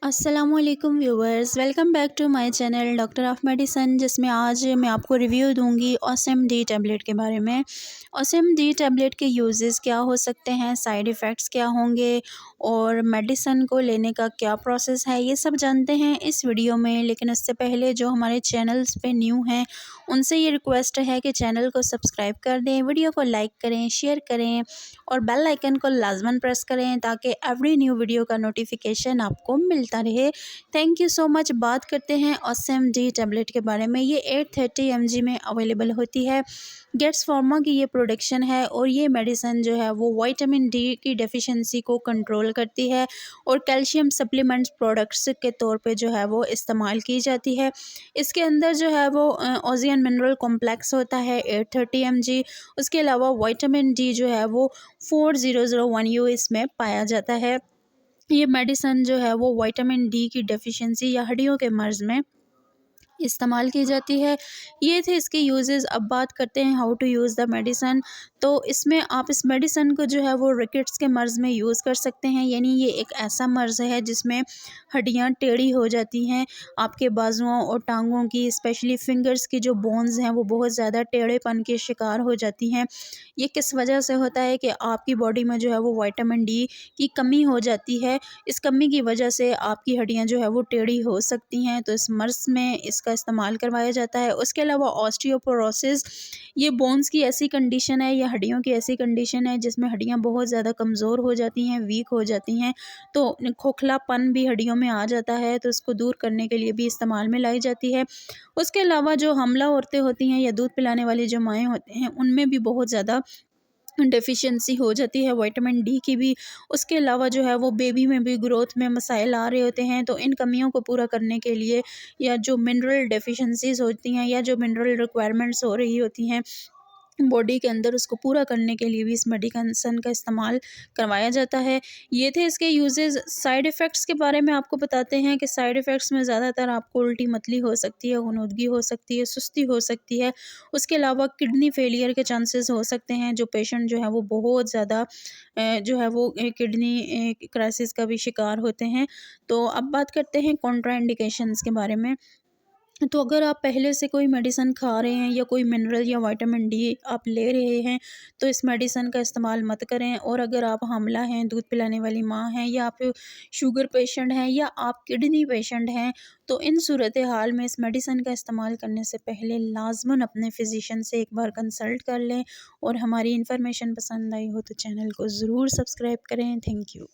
अस्सलामुअलैकुम viewers, welcome back to my channel doctor of medicine, जिसमें आज मैं आपको रिव्यू दूंगी ओसम डी टैबलेट के बारे में। ओसम डी टैबलेट के यूजेस क्या हो सकते हैं, साइड इफ़ेक्ट्स क्या होंगे और मेडिसन को लेने का क्या प्रोसेस है, ये सब जानते हैं इस वीडियो में। लेकिन उससे पहले जो हमारे चैनल्स पे न्यू हैं उनसे ये रिक्वेस्ट है कि चैनल को सब्सक्राइब कर दें, वीडियो को लाइक करें, शेयर करें और बेल आइकन को लाजमन प्रेस करें ताकि एवरी न्यू वीडियो का नोटिफिकेशन आपको मिलता रहे। Thank you so much. बात करते हैं ओसम डी टैबलेट के बारे में। ये 830 mg में अवेलेबल होती है। गेट्स फार्मा की ये प्रोडक्शन है और ये मेडिसिन जो है वो विटामिन डी की डेफिशिएंसी को कंट्रोल करती है और कैल्शियम सप्लीमेंट्स प्रोडक्ट्स के तौर पे जो है वो इस्तेमाल की जाती है। इसके अंदर जो है वो ओजियन मिनरल कॉम्प्लेक्स होता है 830 mg। उसके अलावा विटामिन डी जो है वो 4001U इसमें पाया जाता है। ये मेडिसिन जो है वो विटामिन डी की डेफिशिएंसी या हड्डियों के मर्ज़ में इस्तेमाल की जाती है। ये थे इसके यूजेस। अब बात करते हैं how to use the medicine. तो इसमें आप इस मेडिसन को जो है वो रिकेट्स के मर्ज़ में यूज़ कर सकते हैं, यानी ये एक ऐसा मर्ज़ है जिसमें हड्डियां टेढ़ी हो जाती हैं। आपके बाजुओं और टांगों की, स्पेशली फिंगर्स की जो बोन्स हैं वो बहुत ज़्यादा टेढ़ेपन के शिकार हो जाती हैं। ये किस वजह से होता है कि आपकी बॉडी में जो है वो विटामिन डी की कमी हो जाती है। इस कमी की वजह से आपकी हड्डियां जो है वो टेढ़ी हो सकती हैं। तो इस मर्ज़ में इसका इस्तेमाल करवाया जाता है। उसके अलावा ऑस्टियोपोरोसिस, ये बोन्स की ऐसी कंडीशन है या हड्डियों की ऐसी कंडीशन है जिसमें हड्डियां बहुत ज़्यादा कमज़ोर हो जाती हैं, वीक हो जाती हैं, तो खोखलापन भी हड्डियों में आ जाता है, तो इसको दूर करने के लिए भी इस्तेमाल में लाई जाती है। उसके अलावा जो हमला औरतें होती हैं या दूध पिलाने वाली जो माएँ होती हैं उनमें भी बहुत ज़्यादा डेफिशिएंसी हो जाती है विटामिन डी की भी। उसके अलावा जो है वो बेबी में भी ग्रोथ में मसाइल आ रहे होते हैं, तो इन कमियों को पूरा करने के लिए या जो मिनरल डेफिशिएंसीज होती हैं या जो मिनरल रिक्वायरमेंट्स हो रही होती हैं बॉडी के अंदर, उसको पूरा करने के लिए भी इस मेडिसिन का इस्तेमाल करवाया जाता है। ये थे इसके यूजेस। साइड इफ़ेक्ट्स के बारे में आपको बताते हैं कि साइड इफ़ेक्ट्स में ज़्यादातर आपको उल्टी मतली हो सकती है, गुनूदगी हो सकती है, सुस्ती हो सकती है। उसके अलावा किडनी फेलियर के चांसेस हो सकते हैं। जो पेशेंट जो है वो बहुत ज़्यादा जो है वो किडनी क्राइसिस का भी शिकार होते हैं। तो अब बात करते हैं कॉन्ट्राइंडिकेशंस के बारे में। तो अगर आप पहले से कोई मेडिसिन खा रहे हैं या कोई मिनरल या विटामिन डी आप ले रहे हैं तो इस मेडिसिन का इस्तेमाल मत करें। और अगर आप हामिला हैं, दूध पिलाने वाली माँ हैं या आप शुगर पेशेंट हैं या आप किडनी पेशेंट हैं, तो इन सूरत हाल में इस मेडिसिन का इस्तेमाल करने से पहले लाजमन अपने फिजिशियन से एक बार कंसल्ट कर लें। और हमारी इन्फॉर्मेशन पसंद आई हो तो चैनल को ज़रूर सब्सक्राइब करें। Thank you.